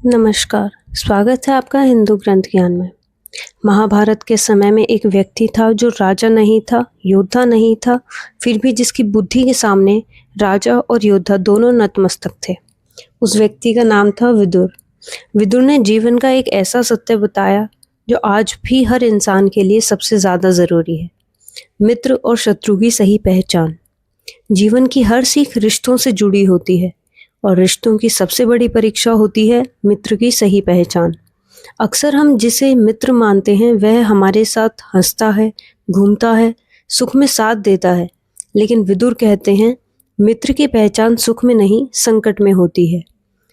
नमस्कार, स्वागत है आपका हिंदू ग्रंथ ज्ञान में। महाभारत के समय में एक व्यक्ति था जो राजा नहीं था, योद्धा नहीं था, फिर भी जिसकी बुद्धि के सामने राजा और योद्धा दोनों नतमस्तक थे। उस व्यक्ति का नाम था विदुर। विदुर ने जीवन का एक ऐसा सत्य बताया जो आज भी हर इंसान के लिए सबसे ज़्यादा ज़रूरी है। मित्र और शत्रु की सही पहचान। जीवन की हर सीख रिश्तों से जुड़ी होती है और रिश्तों की सबसे बड़ी परीक्षा होती है मित्र की सही पहचान। अक्सर हम जिसे मित्र मानते हैं वह हमारे साथ हंसता है, घूमता है, सुख में साथ देता है, लेकिन विदुर कहते हैं मित्र की पहचान सुख में नहीं संकट में होती है।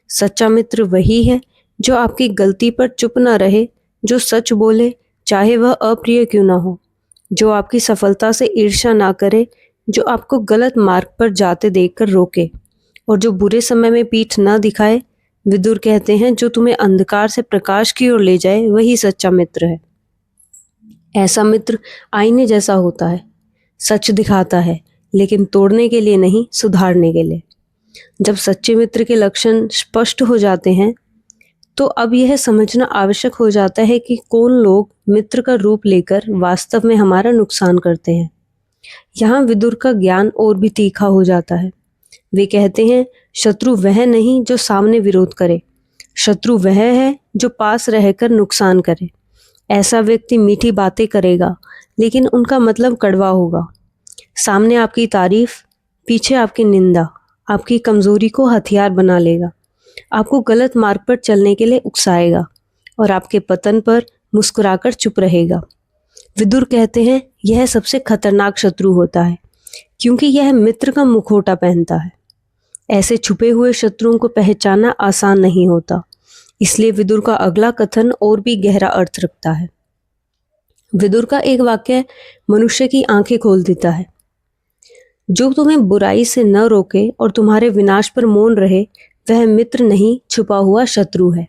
सच्चा मित्र वही है जो आपकी गलती पर चुप न रहे, जो सच बोले चाहे वह अप्रिय क्यों ना हो, जो आपकी सफलता से ईर्ष्या ना करे, जो आपको गलत मार्ग पर जाते देखकर रोके और जो बुरे समय में पीठ न दिखाए। विदुर कहते हैं जो तुम्हें अंधकार से प्रकाश की ओर ले जाए वही सच्चा मित्र है। ऐसा मित्र आईने जैसा होता है, सच दिखाता है लेकिन तोड़ने के लिए नहीं, सुधारने के लिए। जब सच्चे मित्र के लक्षण स्पष्ट हो जाते हैं तो अब यह समझना आवश्यक हो जाता है कि कौन लोग मित्र का रूप लेकर वास्तव में हमारा नुकसान करते हैं। यहाँ विदुर का ज्ञान और भी तीखा हो जाता है। वे कहते हैं शत्रु वह नहीं जो सामने विरोध करे, शत्रु वह है जो पास रहकर नुकसान करे। ऐसा व्यक्ति मीठी बातें करेगा लेकिन उनका मतलब कड़वा होगा। सामने आपकी तारीफ, पीछे आपकी निंदा, आपकी कमजोरी को हथियार बना लेगा, आपको गलत मार्ग पर चलने के लिए उकसाएगा और आपके पतन पर मुस्कुराकर चुप रहेगा। विदुर कहते हैं यह सबसे खतरनाक शत्रु होता है क्योंकि यह मित्र का मुखौटा पहनता है। ऐसे छुपे हुए शत्रुओं को पहचानना आसान नहीं होता, इसलिए विदुर का अगला कथन और भी गहरा अर्थ रखता है। विदुर का एक वाक्य मनुष्य की आंखें खोल देता है। जो तुम्हें बुराई से न रोके और तुम्हारे विनाश पर मौन रहे वह मित्र नहीं, छुपा हुआ शत्रु है।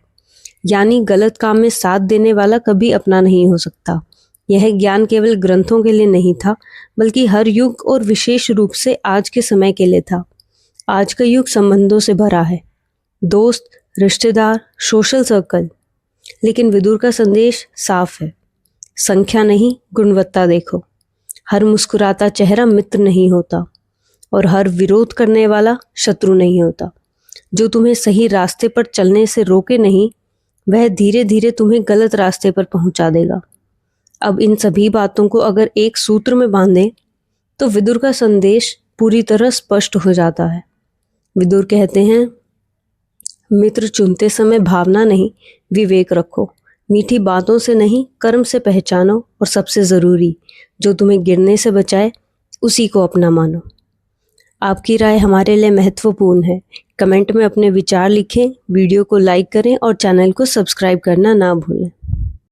यानी गलत काम में साथ देने वाला कभी अपना नहीं हो सकता। यह ज्ञान केवल ग्रंथों के लिए नहीं था बल्कि हर युग और विशेष रूप से आज के समय के लिए था। आज का युग संबंधों से भरा है, दोस्त, रिश्तेदार, सोशल सर्कल, लेकिन विदुर का संदेश साफ है। संख्या नहीं, गुणवत्ता देखो। हर मुस्कुराता चेहरा मित्र नहीं होता और हर विरोध करने वाला शत्रु नहीं होता। जो तुम्हें सही रास्ते पर चलने से रोके नहीं, वह धीरे धीरे तुम्हें गलत रास्ते पर पहुंचा देगा। अब इन सभी बातों को अगर एक सूत्र में बांधें तो विदुर का संदेश पूरी तरह स्पष्ट हो जाता है। विदुर कहते हैं मित्र चुनते समय भावना नहीं, विवेक रखो। मीठी बातों से नहीं, कर्म से पहचानो और सबसे ज़रूरी जो तुम्हें गिरने से बचाए उसी को अपना मानो। आपकी राय हमारे लिए महत्वपूर्ण है। कमेंट में अपने विचार लिखें, वीडियो को लाइक करें और चैनल को सब्सक्राइब करना ना भूलें।